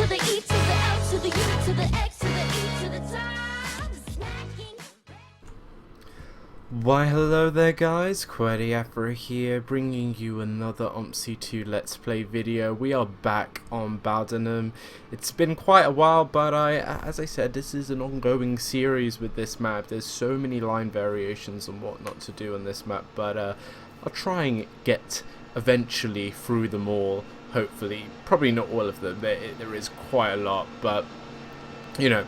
the E to the L to the U to the X to the E to the top. Smacking. Why hello there guys, Qwerty Afro here, bringing you another OMSI 2 Let's Play video. We are back on Bowdenham. It's been quite a while, but as I said, this is an ongoing series with this map. There's so many line variations and whatnot to do on this map, but I'll try and get eventually through them all, hopefully. Probably not all of them, there is quite a lot, but you know,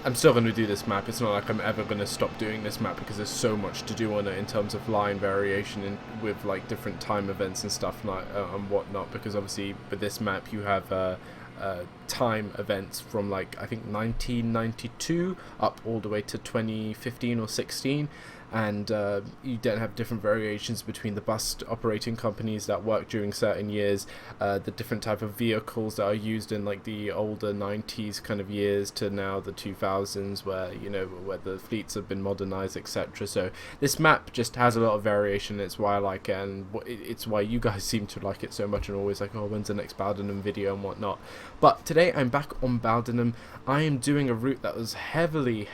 I'm still going to do this map. It's not like I'm ever going to stop doing this map because there's so much to do on it in terms of line variation and with like different time events and stuff like and whatnot, because obviously with this map you have time events from like I think 1992 up all the way to 2015 or 16, and you then have different variations between the bus operating companies that work during certain years, the different type of vehicles that are used in like the older 90s kind of years to now the 2000s, where you know where the fleets have been modernized, etc. So this map just has a lot of variation. It's why I like it, and it's why you guys seem to like it so much and always like, oh, when's the next Bowdenham video and whatnot. But today I'm back on Bowdenham. I am doing a route that was heavily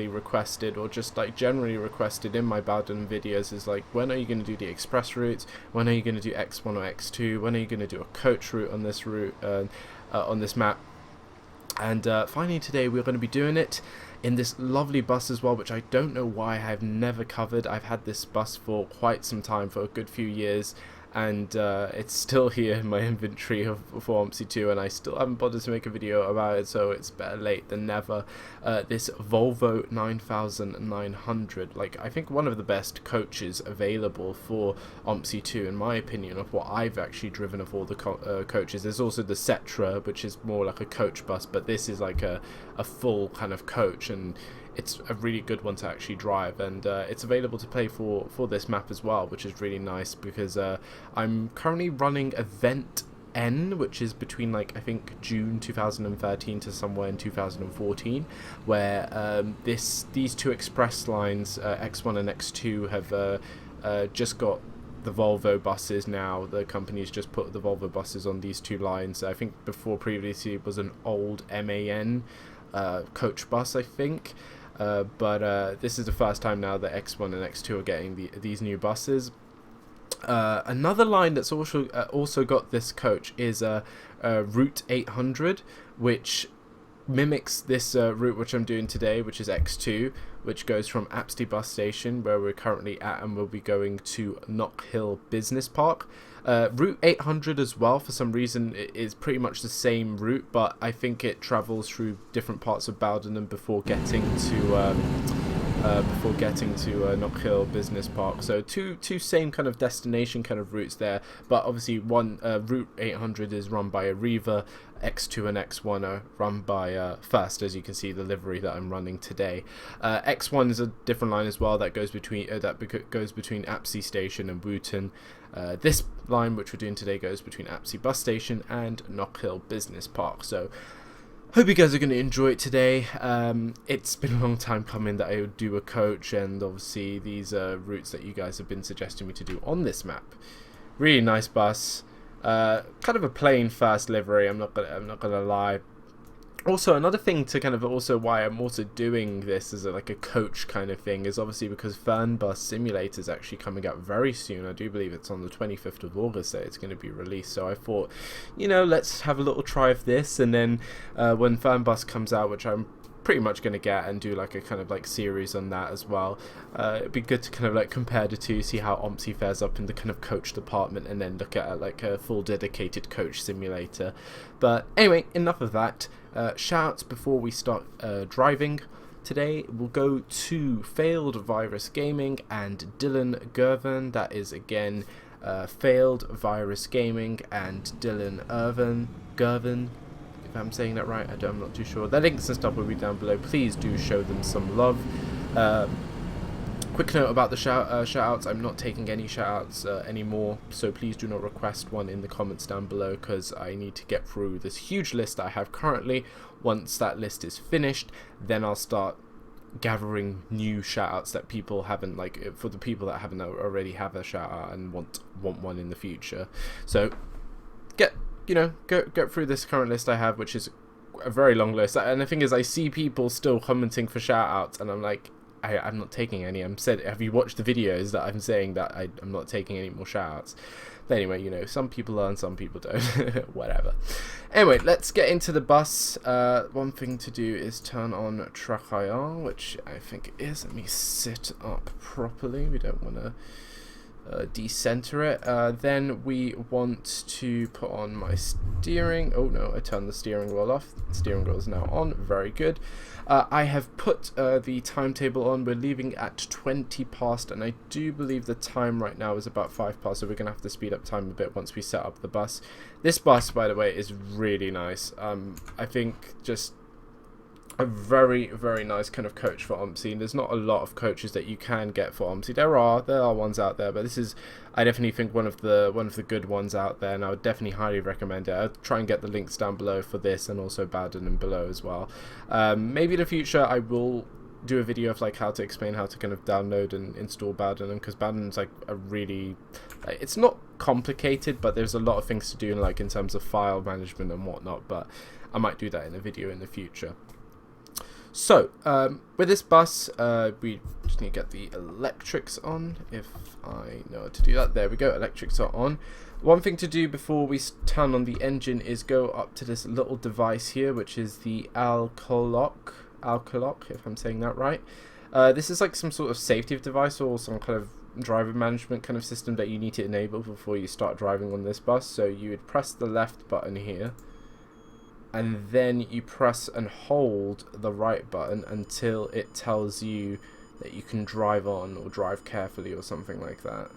requested, or just like generally requested in my Bowdenham videos, is like, when are you going to do the express routes? When are you going to do X1 or X2? When are you going to do a coach route on this route, on this map? And finally today we're going to be doing it in this lovely bus as well, which I don't know why I've never covered. I've had this bus for quite some time, for a good few years, and it's still here in my inventory for OMSI 2, and I still haven't bothered to make a video about it, so it's better late than never. This Volvo 9900, like I think one of the best coaches available for OMSI 2 in my opinion, of what I've actually driven of all the coaches. There's also the Cetra, which is more like a coach bus, but this is like a full kind of coach, and it's a really good one to actually drive, and it's available to play for this map as well, which is really nice, because I'm currently running Event N, which is between like I think June 2013 to somewhere in 2014, where these two express lines, X1 and X2, have just got the Volvo buses now. The company's just put the Volvo buses on these two lines. I think before previously it was an old MAN coach bus, I think. But this is the first time now that X1 and X2 are getting these new buses. Another line that's also got this coach is Route 800, which mimics this route which I'm doing today, which is X2, which goes from Apsley bus station, where we're currently at, and we'll be going to Knockhill Business Park. Route 800 as well, for some reason, it is pretty much the same route, but I think it travels through different parts of Bowdenham before getting to Knockhill Business Park. So two same kind of destination kind of routes there, but obviously one Route 800 is run by Arriva, X2 and X1 are run by First, as you can see the livery that I'm running today. X1 is a different line as well that goes between Apsley station and Wootton. This line which we're doing today goes between Apsley bus station and Knockhill Business Park. So hope you guys are going to enjoy it today. It's been a long time coming that I would do a coach, and obviously these routes that you guys have been suggesting me to do on this map. Really nice bus. Kind of a plain First livery, I'm not gonna lie. Also, another thing to kind of also why I'm also doing this as like a coach kind of thing is obviously because Fernbus Simulator is actually coming out very soon. I do believe it's on the 25th of August that it's going to be released. So I thought, you know, let's have a little try of this, and then when Fernbus comes out, which I'm pretty much going to get, and do like a kind of like series on that as well. It'd be good to kind of like compare the two, see how OMSI fares up in the kind of coach department, and then look at like a full dedicated coach simulator. But anyway, enough of that. Shoutouts before we start driving. Today we'll go to FailedVirus Gaming and Dylan Girvan. That is again FailedVirus Gaming and Dylan Girvan. If I'm saying that right, I'm not too sure. Their links and stuff will be down below. Please do show them some love. Quick note about the shoutouts. I'm not taking any shoutouts anymore, so please do not request one in the comments down below, because I need to get through this huge list that I have currently. Once that list is finished, then I'll start gathering new shoutouts that people haven't, like for the people that haven't already have a shoutout and want one in the future. So go through this current list I have, which is a very long list. And the thing is, I see people still commenting for shout-outs, and I'm like, I'm not taking any. Have you watched the videos that I'm saying that I'm not taking any more shout-outs? But anyway, you know, some people are and some people don't. Whatever. Anyway, let's get into the bus. One thing to do is turn on Knockhill, which I think it is. Let me sit up properly. We don't want to decenter it. Then we want to put on my steering. Oh no, I turned the steering wheel off. The steering wheel is now on. Very good. I have put the timetable on. We're leaving at 20 past, and I do believe the time right now is about 5 past, so we're going to have to speed up time a bit once we set up the bus. This bus, by the way, is really nice. I think just a very, very nice kind of coach for OMSI, and there's not a lot of coaches that you can get for OMSI. There are ones out there, but this is, I definitely think, one of the good ones out there, and I would definitely highly recommend it. I'll try and get the links down below for this, and also Bowdenham below as well. Maybe in the future I will do a video of like how to explain how to kind of download and install Bowdenham, because Bowdenham's like a really, it's not complicated, but there's a lot of things to do like in terms of file management and whatnot, but I might do that in a video in the future. So, with this bus, we just need to get the electrics on, if I know how to do that. There we go, electrics are on. One thing to do before we turn on the engine is go up to this little device here, which is the alcolock, if I'm saying that right. This is like some sort of safety device or some kind of driver management kind of system that you need to enable before you start driving on this bus. So you would press the left button here, and then you press and hold the right button until it tells you that you can drive on or drive carefully or something like that.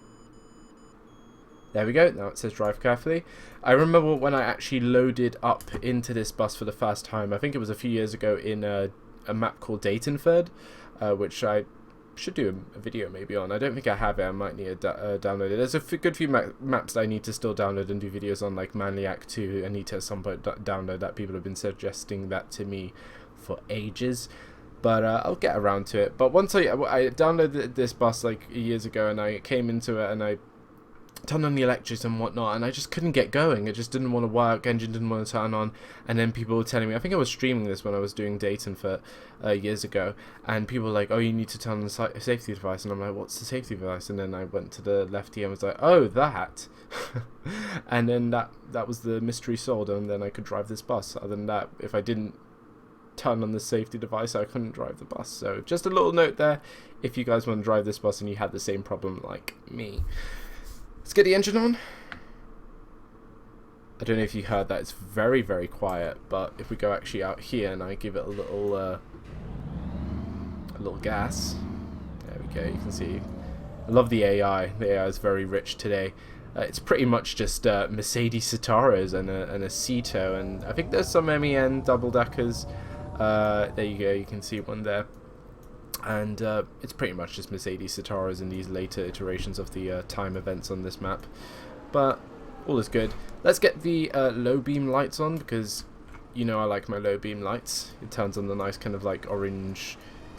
There we go, now it says drive carefully. I remember when I actually loaded up into this bus for the first time, I think it was a few years ago, in a map called Datenford, which I should do a video maybe on. I don't think I have it. I might need to download it. There's a good few maps that I need to still download and do videos on, like Manliac 2. I need to at some point download that. People have been suggesting that to me for ages, but I'll get around to it. But once I downloaded this bus like years ago, and I came into it and I turned on the electrics and whatnot, and I just couldn't get going. It just didn't want to work, engine didn't want to turn on, and then people were telling me, I think I was streaming this when I was doing Dayton for years ago, and people were like, oh, you need to turn on the safety device, and I'm like, what's the safety device? And then I went to the lefty and was like, oh, that. And then that was the mystery solved, and then I could drive this bus. Other than that, if I didn't turn on the safety device, I couldn't drive the bus. So just a little note there, if you guys want to drive this bus and you had the same problem like me. Let's get the engine on. I don't know if you heard that, it's very, very quiet, but if we go actually out here and I give it a little gas, there we go, you can see. I love the AI. The AI is very rich today. It's pretty much just Mercedes Citaros and a Ceto, and I think there's some MEN double-deckers. There you go, you can see one there. And it's pretty much just Mercedes Citaros in these later iterations of the time events on this map. But all is good. Let's get the low beam lights on, because you know I like my low beam lights. It turns on the nice kind of like orange.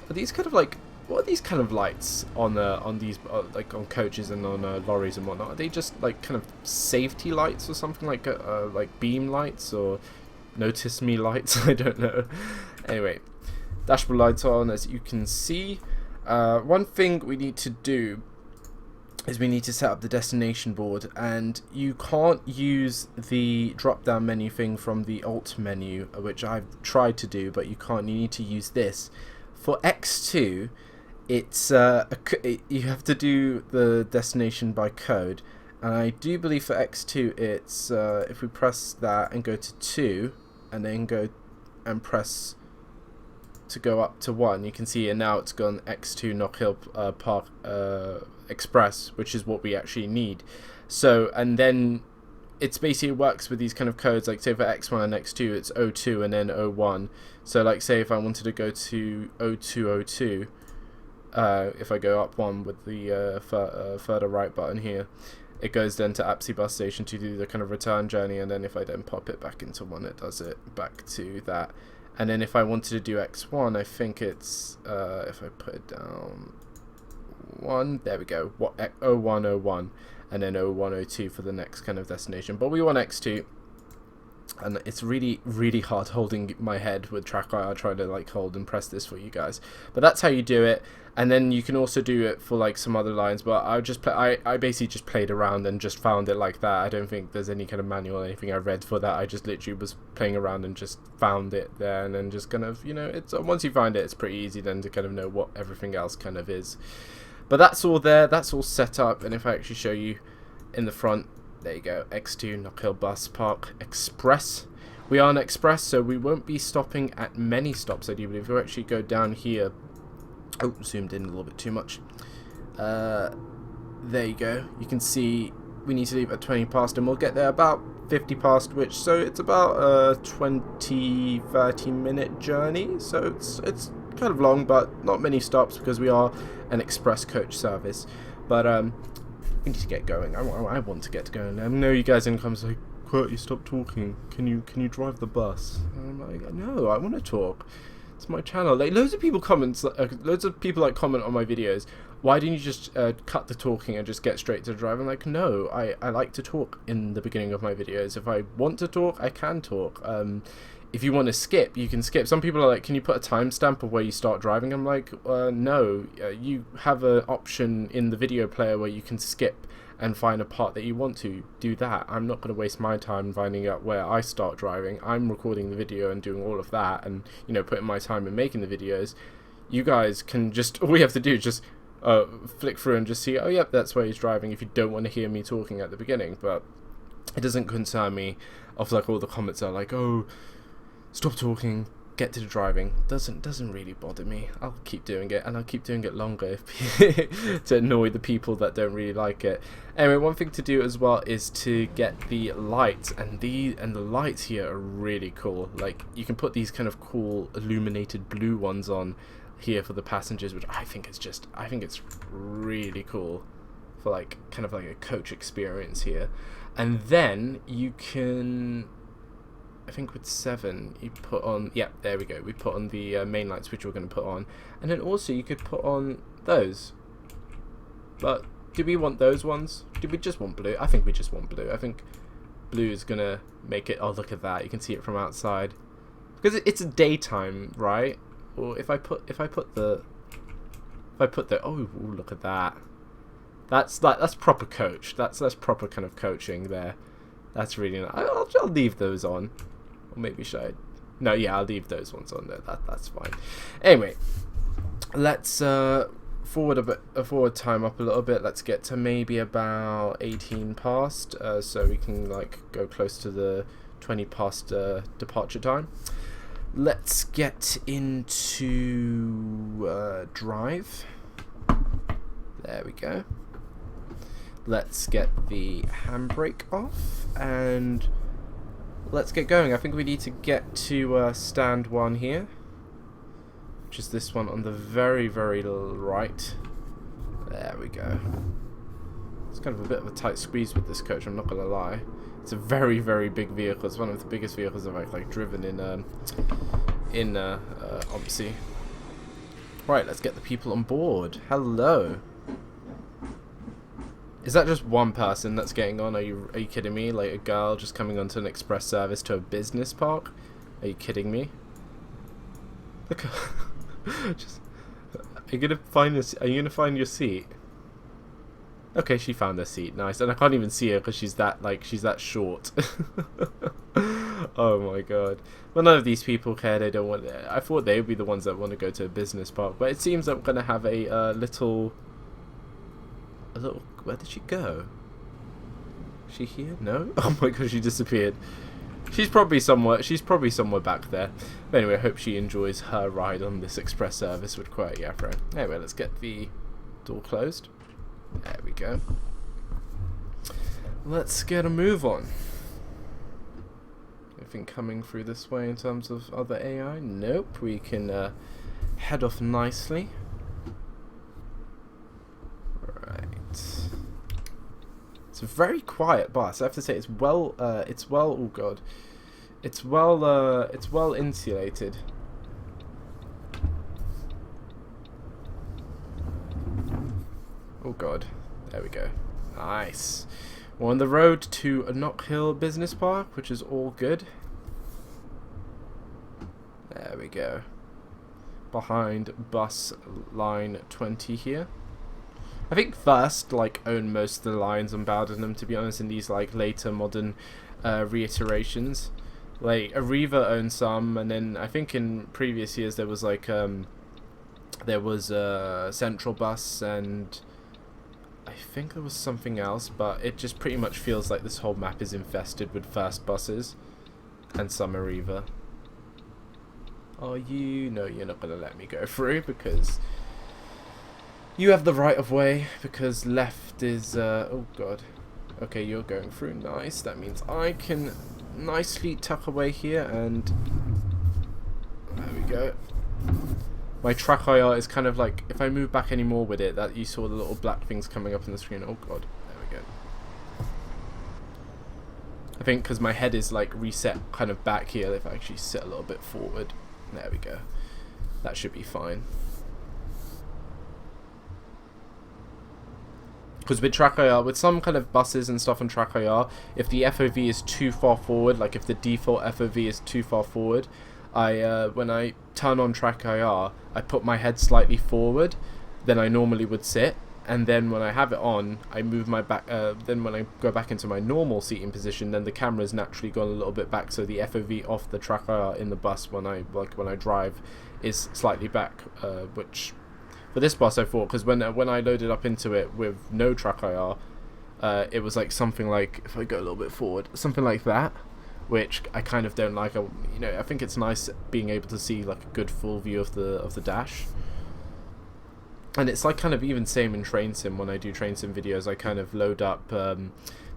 Are these kind of like, what are these kind of lights on these like on coaches and on lorries and whatnot? Are they just like kind of safety lights or something, like beam lights or notice me lights? I don't know. Anyway. Dashboard lights on, as you can see. One thing we need to do is we need to set up the destination board, and you can't use the drop down menu thing from the alt menu, which I've tried to do, but you can't. You need to use this. For X2, it's you have to do the destination by code, and I do believe for X2 it's if we press that and go to 2 and then go and press to go up to 1, you can see, and now it's gone X2 Knockhill Park Express, which is what we actually need. So, and then it's basically works with these kind of codes, like say for X1 and X2 it's 02 and then 01. So like say if I wanted to go to 0202, if I go up 1 with the further right button here, it goes then to Apsley bus station to do the kind of return journey, and then if I then pop it back into 1, it does it back to that. And then if I wanted to do X1, I think it's, if I put it down 1, there we go, 0101, and then 0102 for the next kind of destination. But we want X2. and it's really hard holding my head with track IR trying to like hold and press this for you guys, but that's how you do it. And then you can also do it for like some other lines, but I basically just played around and just found it like that. I don't think there's any kind of manual or anything I read for that. I just literally was playing around and just found it there, and then just kind of, you know, it's once you find it, it's pretty easy then to kind of know what everything else kind of is. But that's all there, that's all set up. And if I actually show you in the front, there you go, X2 Knockhill Bus Park Express. We are an express, so we won't be stopping at many stops, I do believe. If we actually go down here, oh, zoomed in a little bit too much. There you go. You can see we need to leave at 20 past, and we'll get there about 50 past, which, so it's about a 20-30 minute journey. So it's kind of long, but not many stops because we are an express coach service. But we need to get going. I want to get going. I know you guys in the comments like, QWERTY, stop talking. Can you drive the bus? And I'm like, no, I want to talk. It's my channel. Like loads of people comment on my videos. Why didn't you just cut the talking and just get straight to the drive? I'm like, no, I like to talk in the beginning of my videos. If I want to talk, I can talk. If you want to skip, you can skip. Some people are like, can you put a timestamp of where you start driving? I'm like, no. You have an option in the video player where you can skip and find a part that you want to. Do that. I'm not going to waste my time finding out where I start driving. I'm recording the video and doing all of that, and, you know, putting my time in making the videos. You guys can just, all you have to do is just flick through and just see, oh yep, that's where he's driving, if you don't want to hear me talking at the beginning. But it doesn't concern me of like all the comments are like, oh, stop talking, get to the driving. Doesn't really bother me. I'll keep doing it, and I'll keep doing it longer if to annoy the people that don't really like it. Anyway, one thing to do as well is to get the lights, and the lights here are really cool. Like, you can put these kind of cool illuminated blue ones on here for the passengers, which I think it's really cool for like kind of like a coach experience here. And then you can, I think with 7 you put on, yeah, there we go, we put on the main lights which we're going to put on, and then also you could put on those. But do we want those ones? Do we just want blue? I think we just want blue. I think blue is going to make it, oh look at that, you can see it from outside because it's daytime, right? Or if I put the oh look at that, that's proper coach, that's proper kind of coaching there. That's really nice. I'll leave those on. Or maybe should I? No, yeah, I'll leave those ones on there. That's fine. Anyway, let's forward time up a little bit. Let's get to maybe about 18 past, so we can like go close to the 20 past departure time. Let's get into drive. There we go. Let's get the handbrake off and let's get going. I think we need to get to stand 1 here, which is this one on the very right. There we go. It's kind of a bit of a tight squeeze with this coach, I'm not gonna lie. It's a very big vehicle. It's one of the biggest vehicles I've like driven in OMSI. Right, let's get the people on board. Hello. Is that just one person that's getting on? Are you kidding me? Like a girl just coming onto an express service to a business park? Are you kidding me? Look, just, are you gonna find your seat? Okay, she found her seat. Nice, and I can't even see her because she's that short. Oh my god. Well, none of these people care. They don't want. I thought they would be the ones that want to go to a business park, but it seems that we're gonna have a little. Where did she go? Is she here? No? Oh my god, she disappeared. She's probably somewhere back there. But anyway, I hope she enjoys her ride on this express service with Qwerty Afro. Anyway, let's get the door closed. There we go. Let's get a move on. Anything coming through this way in terms of other AI? Nope. We can head off nicely. It's a very quiet bus. I have to say, it's well. Oh god, it's well insulated. Oh god, there we go. Nice. We're on the road to a Knockhill Business Park, which is all good. There we go. Behind bus line 20 here. I think First owned most of the lines on Bowdenham, to be honest, in these later modern reiterations. Like Arriva owned some, and then I think in previous years there was Central Bus, and I think there was something else, but it just pretty much feels like this whole map is infested with First buses and some Arriva. Are you? No, you're not going to let me go through because you have the right of way, because left is... oh god. Okay, you're going through. Nice. That means I can nicely tuck away here, and there we go. My track IR is kind of like, if I move back any more with it, that you saw the little black things coming up on the screen. Oh god. There we go. I think because my head is reset kind of back here, if I actually sit a little bit forward. There we go. That should be fine. Because with track IR, with some kind of buses and stuff on track IR, if the FOV is too far forward, if the default FOV is too far forward, when I turn on track IR, I put my head slightly forward than I normally would sit, and then when I have it on, I move my back. Then when I go back into my normal seating position, then the camera's naturally gone a little bit back, so the FOV off the track IR in the bus when I drive is slightly back, which for this bus I thought, because when I loaded up into it with no track IR, it was something like, if I go a little bit forward, something like that, which I kind of don't like. I think it's nice being able to see a good full view of the dash. And it's kind of even same in train sim. When I do train sim videos, I kind of load up,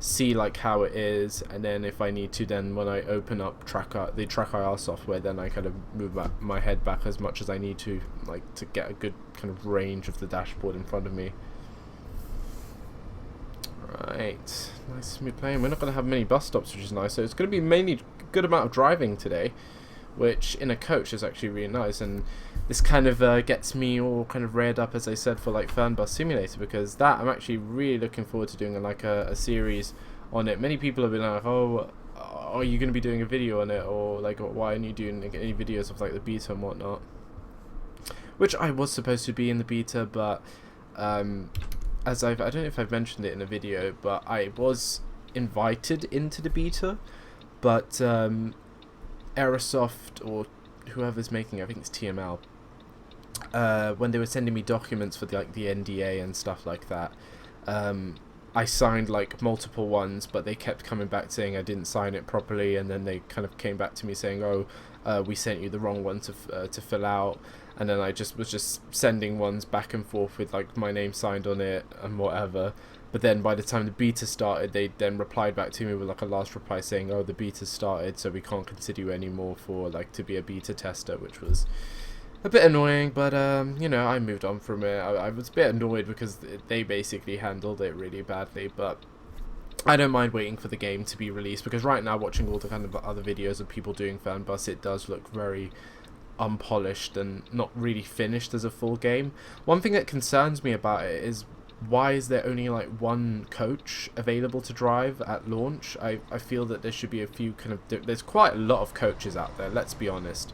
see how it is, and then if I need to, then when I open up the track IR software, then I kind of move my head back as much as I need to, to get a good kind of range of the dashboard in front of me. Right, nice smooth playing. We're not going to have many bus stops, which is nice, so it's going to be mainly a good amount of driving today, which in a coach is actually really nice. And this kind of gets me all kind of reared up, as I said, for Fernbus Simulator, because that I'm actually really looking forward to doing a series on it. Many people have been like, oh, are you going to be doing a video on it, or why aren't you doing any videos of the beta and whatnot, which I was supposed to be in the beta, but as I don't know if I've mentioned it in a video, but I was invited into the beta, but Aerosoft, or whoever's making it, I think it's TML, when they were sending me documents for the NDA and stuff like that, I signed multiple ones, but they kept coming back saying I didn't sign it properly, and then they kind of came back to me saying, oh, we sent you the wrong one to fill out, and then I was just sending ones back and forth with my name signed on it and whatever. But then by the time the beta started, they then replied back to me with a last reply saying, oh, the beta started, so we can't consider you anymore for to be a beta tester, which was a bit annoying. But I moved on from it. I was a bit annoyed because they basically handled it really badly, but I don't mind waiting for the game to be released, because right now, watching all the kind of other videos of people doing Fernbus, it does look very unpolished and not really finished as a full game. One thing that concerns me about it is, why is there only one coach available to drive at launch? I feel that there should be a few there's quite a lot of coaches out there, let's be honest,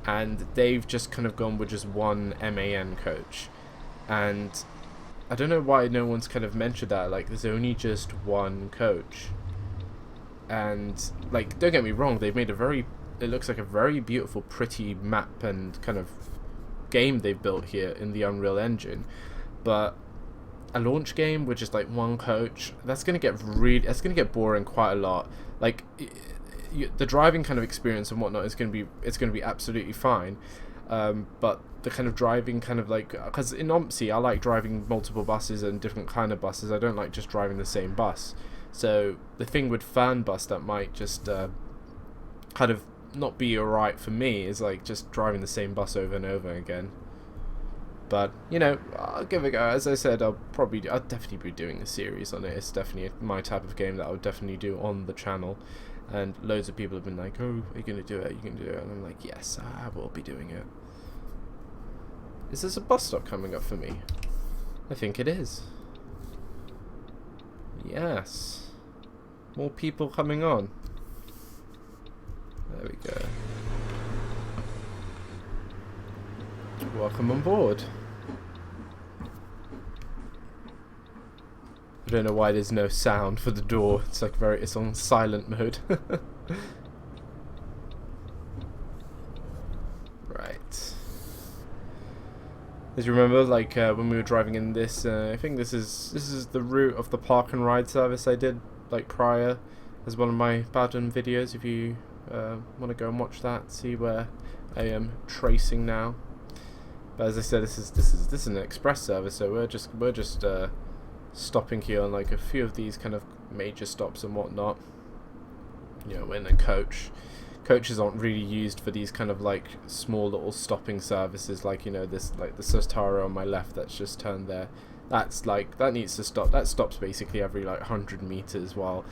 and they've just kind of gone with just one MAN coach, and I don't know why no one's kind of mentioned that, there's only just one coach. And don't get me wrong, they've made it looks like a very beautiful, pretty map and kind of game they've built here in the Unreal Engine, but a launch game with just one coach, that's gonna get boring quite a lot. The driving kind of experience and whatnot is gonna be absolutely fine, but the kind of driving because in OMSI I like driving multiple buses and different kind of buses. I don't like just driving the same bus. So the thing with Fernbus that might just kind of not be alright for me is just driving the same bus over and over again. But I'll give it a go. As I said, I'll definitely be doing a series on it. It's definitely my type of game that I would definitely do on the channel. And loads of people have been like, oh, are you going to do it? Are you going to do it? And I'm like, yes, I will be doing it. Is this a bus stop coming up for me? I think it is. Yes. More people coming on. There we go. Welcome on board. I don't know why there's no sound for the door. It's like it's on silent mode. Right. As you remember, like when we were driving in this, I think this is the route of the park and ride service I did like prior, as one of my Bowdenham videos. If you want to go and watch that, see where I am tracing now. But as I said, this is an express service, so we're just stopping here on like a few of these kind of major stops and whatnot. You know, in a coach. Coaches aren't really used for these kind of like small little stopping services, like, you know, this, like the Sotaro on my left that's just turned there. That's like, that needs to stop. That stops basically every like 100 meters, while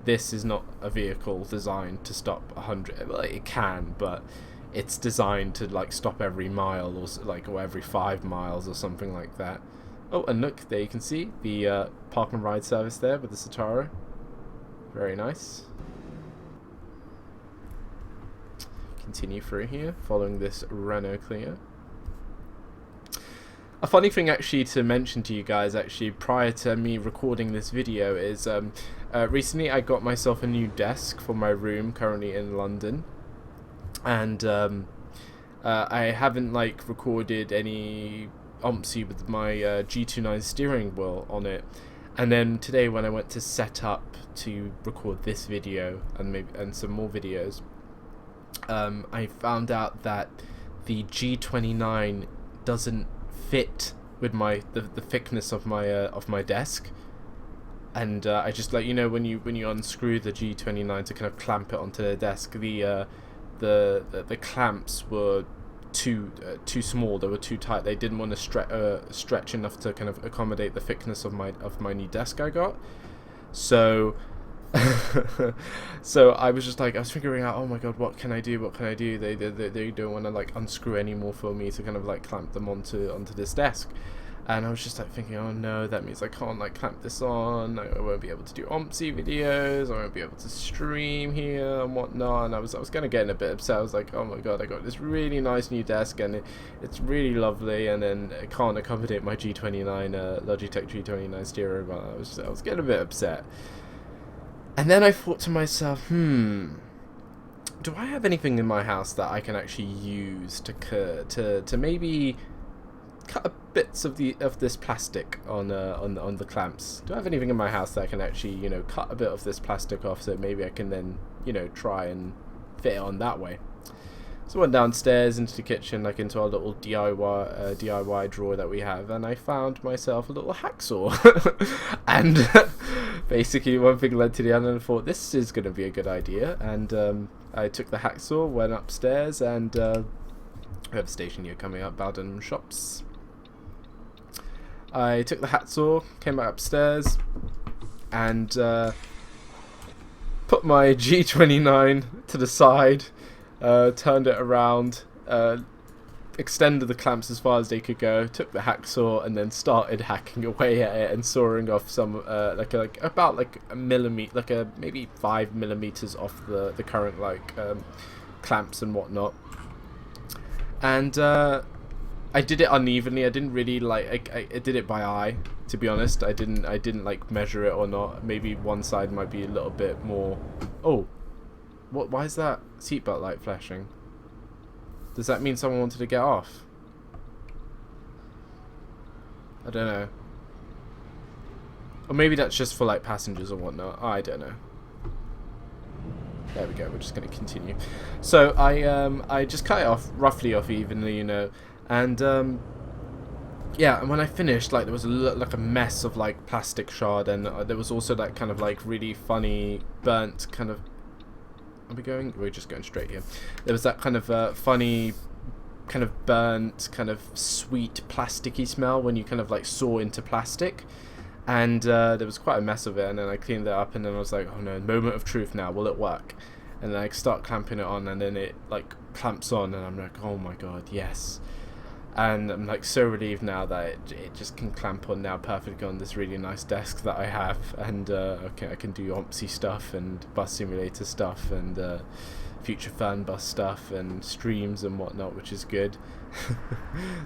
this is not a vehicle designed to stop 100. Well, it can, but it's designed to like stop every mile or every 5 miles or something like that. Oh, and look, there you can see the park and ride service there with the Sotaro. Very nice. Continue through here, following this Renault Clio. A funny thing actually to mention to you guys actually prior to me recording this video is recently I got myself a new desk for my room currently in London, and I haven't like recorded any OMSI with my G29 steering wheel on it, and then today when I went to set up to record this video and some more videos, I found out that the G29 doesn't fit with the thickness of my desk, and I just, like, you know, when you unscrew the G29 to kind of clamp it onto the desk, the clamps were too small. They were too tight. They didn't want to stretch enough to kind of accommodate the thickness of my new desk I got. So so I was figuring out, oh my god, what can I do? They don't want to like unscrew anymore for me to kind of like clamp them onto this desk. And I was just like thinking, oh no, that means I can't like clamp this on. I won't be able to do OMSI videos. I won't be able to stream here and whatnot. And I was gonna get in a bit upset. I was like, oh my god, I got this really nice new desk and it's really lovely, and then it can't accommodate my G29 Logitech G29 stereo. But I was getting a bit upset. And then I thought to myself, do I have anything in my house that I can actually use to maybe cut bits of this plastic on the clamps? Do I have anything in my house that I can actually, you know, cut a bit of this plastic off, so maybe I can then, you know, try and fit it on that way? So I went downstairs into the kitchen, like into our little DIY drawer that we have, and I found myself a little hacksaw. And basically one thing led to the other, and I thought, this is going to be a good idea. And I took the hacksaw, went upstairs, and we have a station here coming up, Bowdenham Shops. I took the hacksaw, came back upstairs, and put my G29 to the side. Turned it around, extended the clamps as far as they could go, took the hacksaw, and then started hacking away at it and sawing off some about a millimeter, maybe 5 millimeters off the current clamps and whatnot. And I did it unevenly. I didn't really I did it by eye, to be honest. I didn't like measure it or not. Maybe one side might be a little bit more. Oh. What? Why is that seatbelt light flashing? Does that mean someone wanted to get off? I don't know. Or maybe that's just for like passengers or whatnot. I don't know. There we go. We're just going to continue. So I just cut it roughly off evenly, you know, and yeah. And when I finished, like, there was a mess of like plastic shard, and there was also that kind of like really funny burnt kind of. We're just going straight here. There was that kind of funny, kind of burnt, kind of sweet plasticky smell when you kind of like saw into plastic, and there was quite a mess of it. And then I cleaned that up, and then I was like, oh no, moment of truth now, will it work? And then I start clamping it on, and then it like clamps on, and I'm like, oh my god, yes. And I'm like so relieved now that it just can clamp on now perfectly on this really nice desk that I have, and okay, I can do OMSI stuff and bus simulator stuff and future fan bus stuff and streams and whatnot, which is good.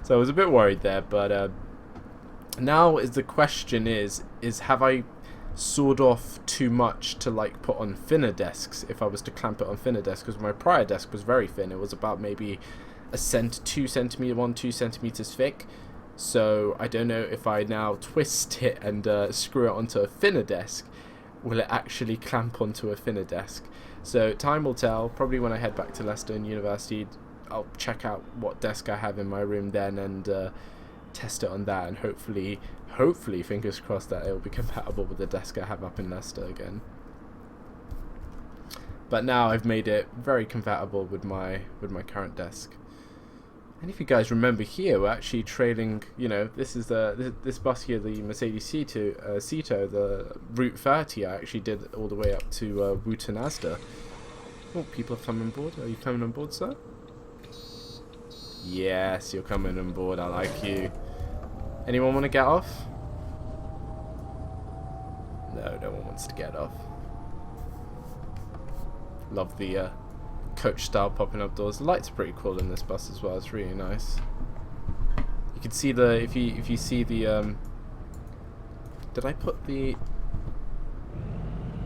So I was a bit worried there, but now is the question is have I sawed off too much to like put on thinner desks if I was to clamp it on thinner desks, because my prior desk was very thin. It was about maybe 2 centimeters thick. So I don't know if I now twist it and screw it onto a thinner desk, will it actually clamp onto a thinner desk? So time will tell. Probably when I head back to Leicester and university, I'll check out what desk I have in my room then and test it on that, and hopefully fingers crossed that it will be compatible with the desk I have up in Leicester again. But now I've made it very compatible with my current desk. And if you guys remember here, we're actually trailing, you know, this is this bus here, the Mercedes Ceto, the Route 30. I actually did all the way up to Bowdenham. Oh, people have come on board. Are you coming on board, sir? Yes, you're coming on board. I like you. Anyone want to get off? No, no one wants to get off. Love the coach style popping up doors. The lights are pretty cool in this bus as well. It's really nice. You can see the if you see the did I put the,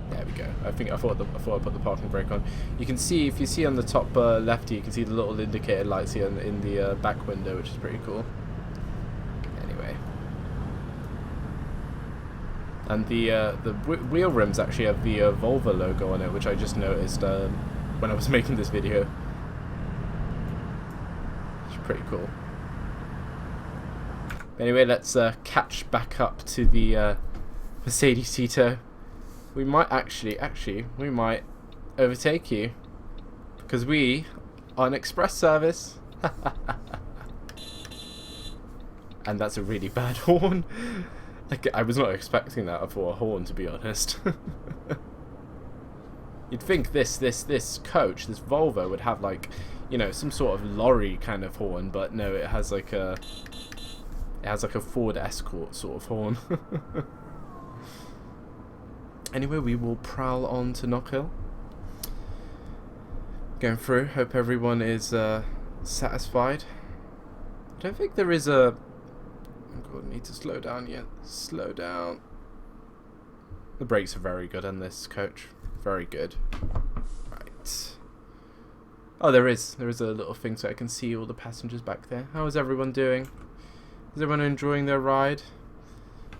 there we go. I thought I put the parking brake on. You can see, if you see on the top left here, you can see the little indicator lights here in the back window, which is pretty cool. Anyway, and the wheel rims actually have the Volvo logo on it, which I just noticed when I was making this video. It's pretty cool. Anyway, let's catch back up to the Mercedes Ceto. We might we might overtake you, because we are an express service. And that's a really bad horn. Like, I was not expecting that for a horn, to be honest. You'd think this coach, this Volvo, would have, like, you know, some sort of lorry kind of horn, but no, it has like a Ford Escort sort of horn. Anyway, we will prowl on to Knockhill. Going through. Hope everyone is satisfied. I don't think there is a... Oh god, I need to slow down yet. Slow down. The brakes are very good on this coach. Very good. Right. Oh, there is a little thing so I can see all the passengers back there. How is everyone doing? Is everyone enjoying their ride?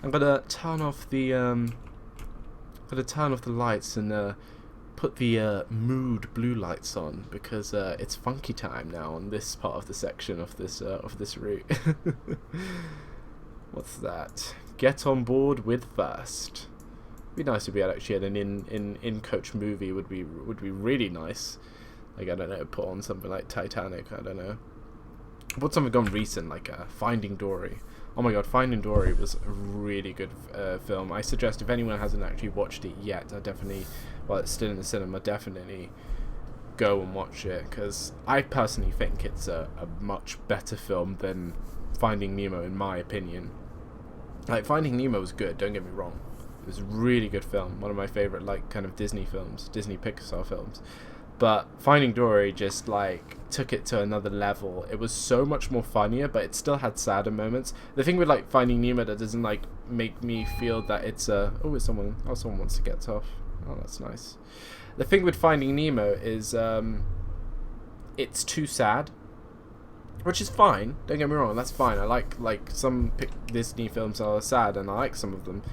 I'm gonna turn off the lights and put the mood blue lights on, because it's funky time now on this part of the section of this route. What's that? Get on board with first. Be nice if we actually had an in-coach movie. Would be really nice. Like, I don't know, put on something like Titanic. I don't know. Put something on recent, like Finding Dory. Oh my god, Finding Dory was a really good film. I suggest if anyone hasn't actually watched it yet, I definitely, while it's still in the cinema, definitely go and watch it, because I personally think it's a much better film than Finding Nemo, in my opinion. Like, Finding Nemo was good, don't get me wrong. It was a really good film. One of my favourite, like, kind of Disney films, Disney Pixar films. But Finding Dory just, like, took it to another level. It was so much more funnier, but it still had sadder moments. The thing with, like, Finding Nemo that doesn't, like, make me feel that it's oh, someone wants to get off. Oh, that's nice. The thing with Finding Nemo is it's too sad, which is fine. Don't get me wrong, that's fine. I like some Disney films are sad, and I like some of them.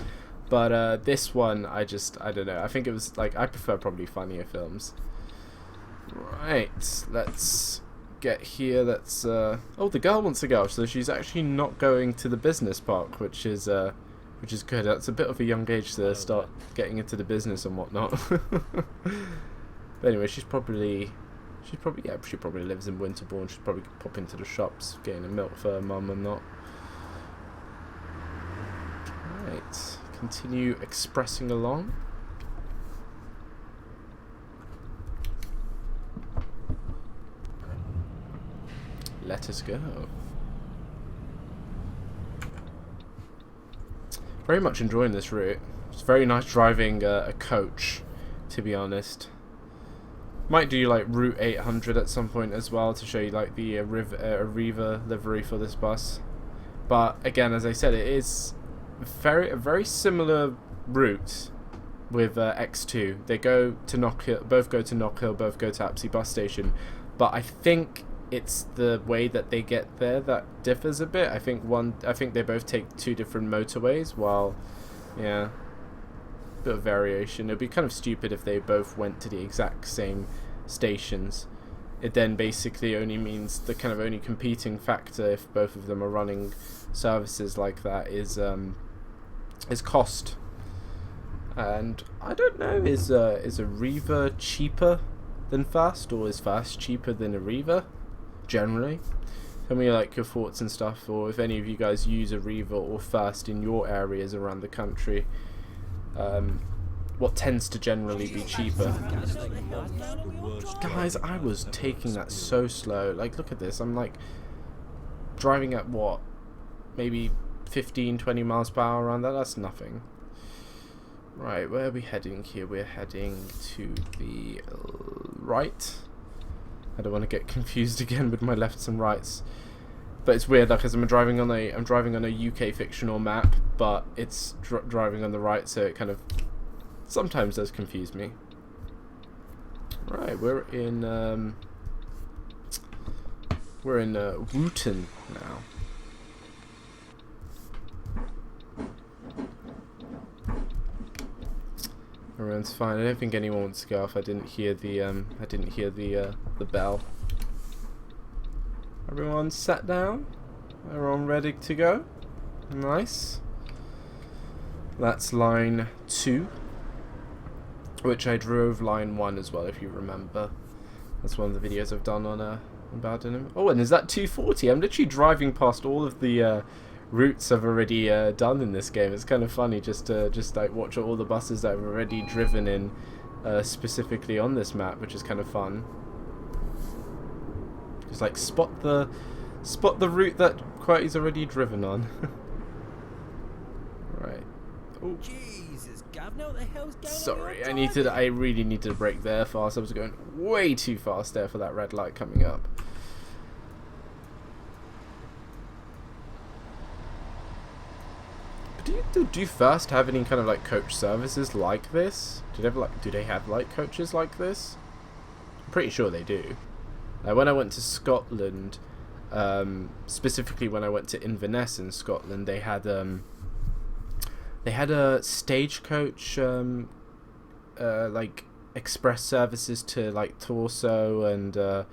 But this one, I don't know. I think it was, like, I prefer probably funnier films. Right, let's get here. Let's oh, the girl wants to go, so she's actually not going to the business park, which is good. That's a bit of a young age to start getting into the business and whatnot. But anyway, she probably lives in Winterbourne. She'd probably pop into the shops, getting a milk for her mum and not. Right, continue expressing along. Let us go. Very much enjoying this route. It's very nice driving a coach, to be honest. Might do like Route 800 at some point as well to show you like the Arriva livery for this bus. But again, as I said, it is a very similar route with X2. They go to Knockhill, both go to Knockhill, both go to Apsley bus station. But I think it's the way that they get there that differs a bit. I think they both take 2 different motorways. While, yeah, bit of variation. It'd be kind of stupid if they both went to the exact same stations. It then basically only means the kind of only competing factor if both of them are running services like that is cost. And I don't know, is Arriva cheaper than Fast, or is Fast cheaper than Arriva generally? Tell me like your thoughts and stuff, or if any of you guys use Arriva or Fast in your areas around the country. What tends to generally be cheaper? Guys, I was taking that so slow. Like, look at this. I'm like driving at what? Maybe 15-20 miles per hour around that. That's nothing. Right, where are we heading here? We're heading to the right. I don't want to get confused again with my lefts and rights. But it's weird, like, as I'm driving on a UK fictional map, but it's driving on the right, so it kind of sometimes does confuse me. Right, we're in Wootton now. Everyone's fine. I don't think anyone wants to go off. I didn't hear the bell. Everyone's sat down. Everyone ready to go. Nice. That's line 2, which I drove line 1 as well, if you remember. That's one of the videos I've done on Bowdenham. Oh, and is that 240? I'm literally driving past all of the routes I've already done in this game. It's kind of funny just to like watch all the buses that I've already driven in specifically on this map, which is kind of fun. Just like spot the route that QWERTEE's already driven on. Right. Ooh. Jesus, Governor, what the hell's going Sorry, on? I really needed to brake there fast. I was going way too fast there for that red light coming up. Do you first have any kind of like coach services like this? Do they have like coaches like this? I'm pretty sure they do. When I went to Scotland, specifically when I went to Inverness in Scotland, they had a stagecoach like express services to like Torso and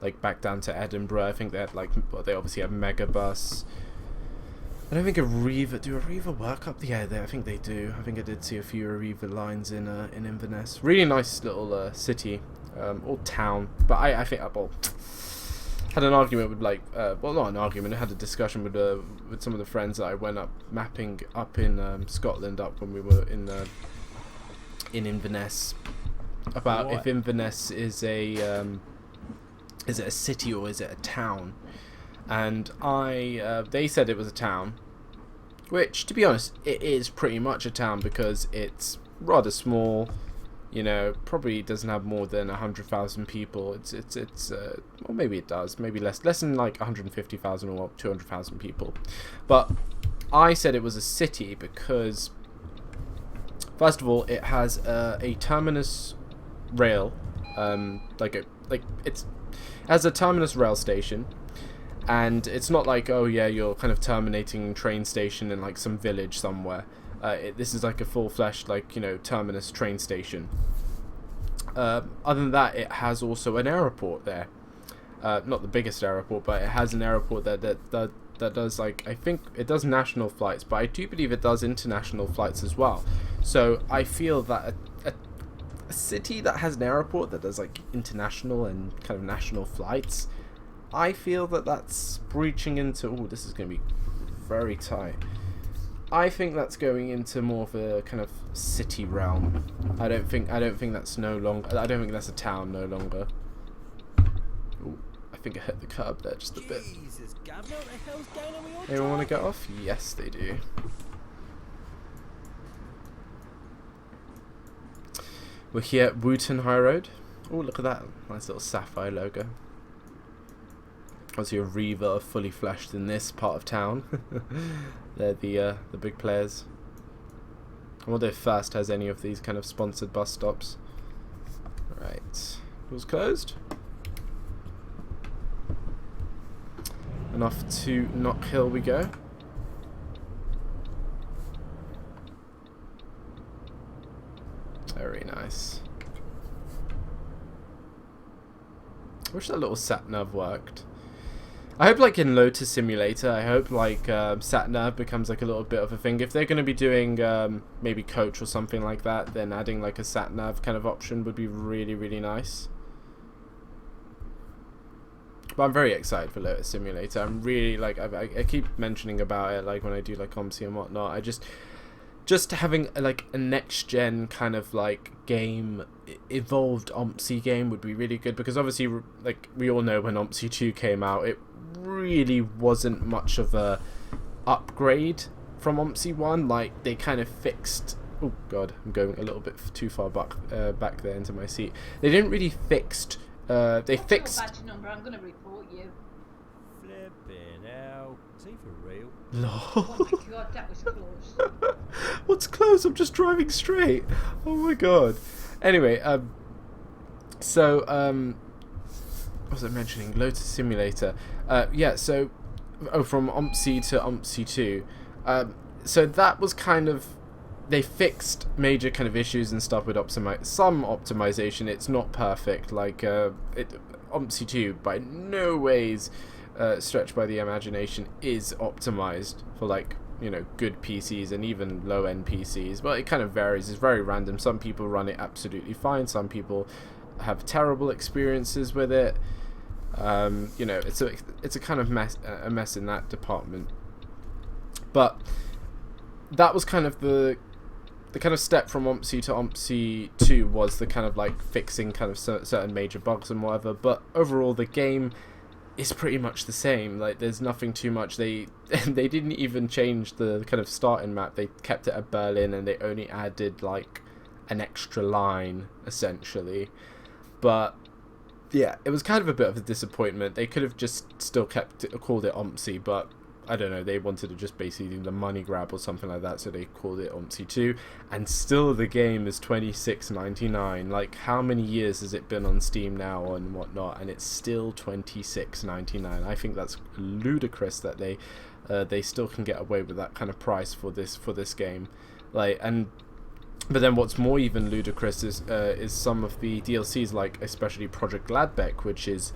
like back down to Edinburgh. I think they had like, well, they obviously have Megabus. I don't think do Arriva work up? Yeah, I think they do. I think I did see a few Arriva lines in Inverness. Really nice little city or town. But I think had an argument with like well, not an argument. I had a discussion with some of the friends that I went up mapping up in Scotland up when we were in Inverness about if Inverness is it a city or is it a town? And they said it was a town, which, to be honest, it is pretty much a town because it's rather small. You know, probably doesn't have more than 100,000 people. It's well, maybe it does, maybe less than like 150,000 or 200,000 people. But I said it was a city because, first of all, it has a terminus rail, it has a terminus rail station. And it's not like, oh yeah, you're kind of terminating train station in like some village somewhere. This is like a full-fledged, like, you know, terminus train station. Other than that, it has also an airport there. Not the biggest airport, but it has an airport that does, like, I think it does national flights, but I do believe it does international flights as well. So I feel that a city that has an airport that does like international and kind of national flights, I feel that that's breaching into... Oh, this is going to be very tight. I think that's going into more of a kind of city realm. I don't think that's no longer... I don't think that's a town no longer. Ooh, I think I hit the curb there just a bit. Jesus, Governor, what the hell's going on with your Anyone want to driving? get off? Yes, they do. We're here at Wootton High Road, Oh, look at that nice little sapphire logo. Obviously, Arriva are fully fleshed in this part of town. They're the big players. I wonder if Fast has any of these kind of sponsored bus stops. Right, doors closed. And off to Knockhill we go. Very nice. I wish that little sat-nav worked. I hope, like in Lotus Simulator, I hope like sat-nav becomes like a little bit of a thing. If they're going to be doing maybe Coach or something like that, then adding like a sat-nav kind of option would be really, really nice. But I'm very excited for Lotus Simulator. I'm really like I keep mentioning about it, like when I do like OMSI and whatnot. I just having like a next gen kind of like game, evolved OMSI game would be really good, because obviously like we all know when OMSI 2 came out, it really wasn't much of a upgrade from OMSI 1. Like they kind of fixed, oh god, I'm going a little bit too far back there into my seat. They didn't really fixed they fixed. What's your badge number? I'm gonna report you. Flipping hell. Is he for real? Oh my god, that was close. What's close? I'm just driving straight. Oh my god. Anyway, so what was I mentioning? Lotus Simulator. Yeah, so from OMSI to OMSI 2. So that was kind of, they fixed major kind of issues and stuff with some optimization. It's not perfect. Like OMSI 2 by no ways stretched by the imagination is optimized for like, you know, good PCs and even low-end PCs. But it kind of varies. It's very random. Some people run it absolutely fine. Some people have terrible experiences with it. You know, it's a kind of a mess in that department. But that was kind of the kind of step from OMSI to OMSI 2 was the kind of like fixing kind of certain major bugs and whatever. But overall, the game is pretty much the same. Like there's nothing too much. They didn't even change the kind of starting map. They kept it at Berlin, and they only added like an extra line essentially. But yeah, it was kind of a bit of a disappointment. They could have just still called it OMSI, but I don't know, they wanted to just basically do the money grab or something like that, so they called it OMSI 2, and still the game is $26.99. Like, how many years has it been on Steam now and whatnot, and it's still $26.99. I think that's ludicrous that they still can get away with that kind of price for this game. Like, but then what's more even ludicrous is some of the DLCs, like especially Project Gladbeck, which is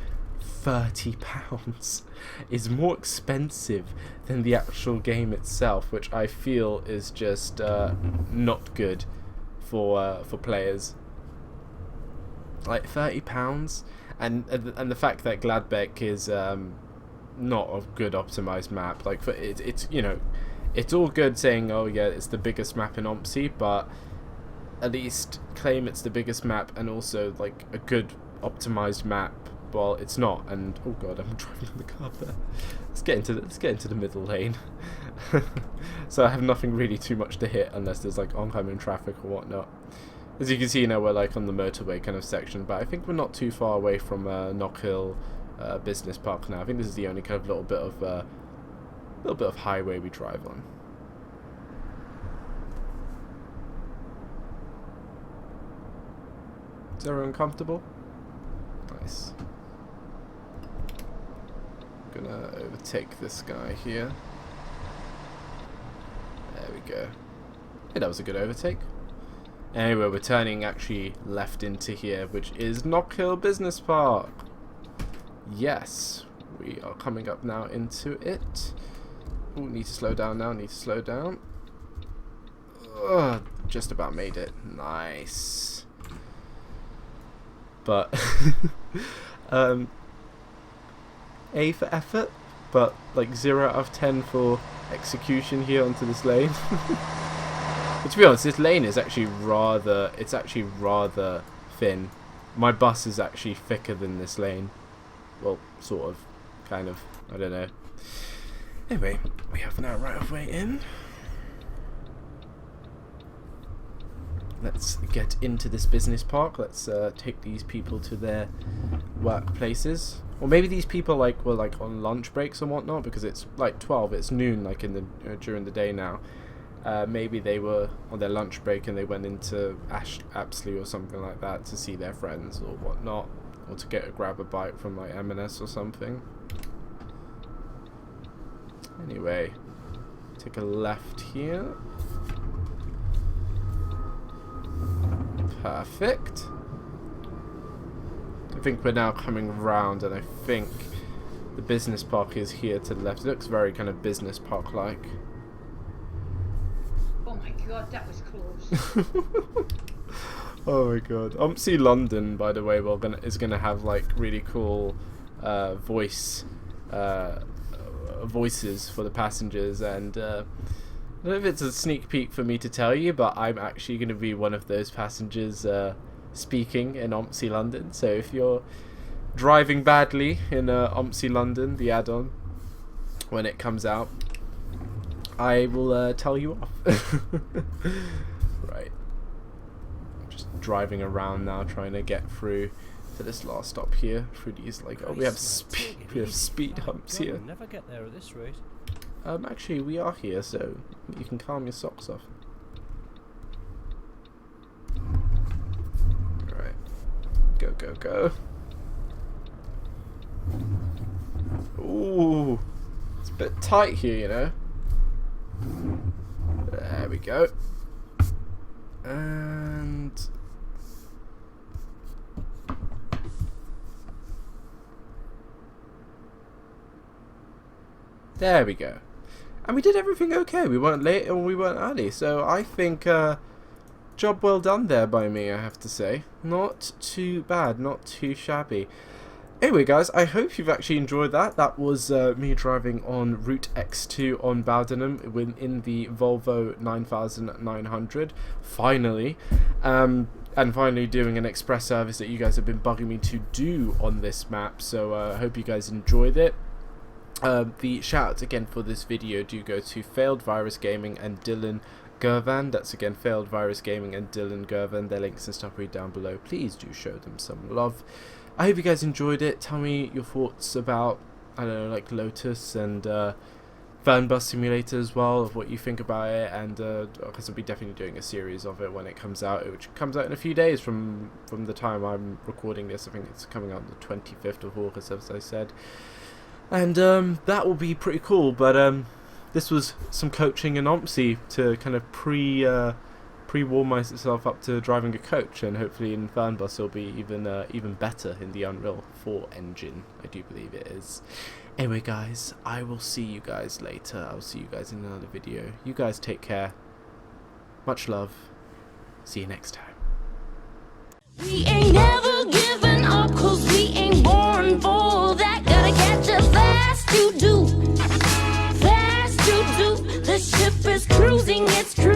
£30, is more expensive than the actual game itself, which I feel is just not good for players. Like £30, and the fact that Gladbeck is not a good optimized map. Like it's you know, it's all good saying, oh yeah, it's the biggest map in OMSI, but at least claim it's the biggest map and also like a good optimized map. Well, it's not, and oh god, I'm driving in the car there. Let's get into the middle lane. So I have nothing really too much to hit unless there's like oncoming traffic or whatnot. As you can see now, we're like on the motorway kind of section, but I think we're not too far away from Knockhill Business Park now. I think this is the only kind of little bit of highway we drive on. Is everyone comfortable? Nice. Gonna overtake this guy here. There we go. Yeah, that was a good overtake. Anyway, we're turning actually left into here, which is Knockhill Business Park. Yes, we are coming up now into it. Oh, need to slow down now, need to slow down. Ugh, just about made it. Nice. But A for effort, but like 0 out of 10 for execution here onto this lane. But to be honest, this lane is actually rather thin. My bus is actually thicker than this lane. Well, sort of, kind of, I don't know. Anyway, we have now right of way in. let's get into this business park. Let's take these people to their workplaces. Or maybe these people were on lunch breaks and whatnot, because it's like 12. It's noon, like in the during the day now. Maybe they were on their lunch break and they went into Apsley or something like that to see their friends or whatnot, or to grab a bite from like M&S or something. Anyway, take a left here. Perfect. I think we're now coming round, and I think the business park is here to the left. It looks very kind of business park like. Oh my god, that was close. Oh my god. OMSI London, by the way, is gonna have like really cool voices for the passengers, and I don't know if it's a sneak peek for me to tell you, but I'm actually going to be one of those passengers speaking in OMSI London. So if you're driving badly in OMSI London, the add-on, when it comes out, I will tell you off. Right. I'm just driving around now, trying to get through to this last stop here. Through these, like, oh, we have speed humps here. Never get there at this rate. Actually, we are here, so you can calm your socks off. Alright. Go, go, go. Ooh. It's a bit tight here, you know. There we go. And... there we go. And we did everything okay. We weren't late and we weren't early. So I think job well done there by me, I have to say. Not too bad, not too shabby. Anyway guys, I hope you've actually enjoyed that. That was me driving on Route X2 on Bowdenham in the Volvo 9900. Finally. And finally doing an express service that you guys have been bugging me to do on this map. So I hope you guys enjoyed it. The shoutouts again for this video do go to FailedVirus Gaming and Girvan. That's again FailedVirus Gaming and Girvan. Their links and stuff are down below. Please do show them some love. I hope you guys enjoyed it. Tell me your thoughts about, I don't know, like Lotus and Fernbus Simulator as well, of what you think about it. And because I'll be definitely doing a series of it when it comes out, which comes out in a few days from the time I'm recording this. I think it's coming out on the 25th of August, as I said. And that will be pretty cool, but this was some coaching in OMSI to kind of pre-warm myself up to driving a coach, and hopefully in Fernbus it'll be even better in the Unreal 4 engine. I do believe it is. Anyway guys, I will see you guys later. I'll see you guys in another video. You guys take care. Much love. See you next time. We ain't never giving up, 'cause we ain't born for that. Gotta catch us fast to do. Fast to do. The ship is cruising, it's cruising.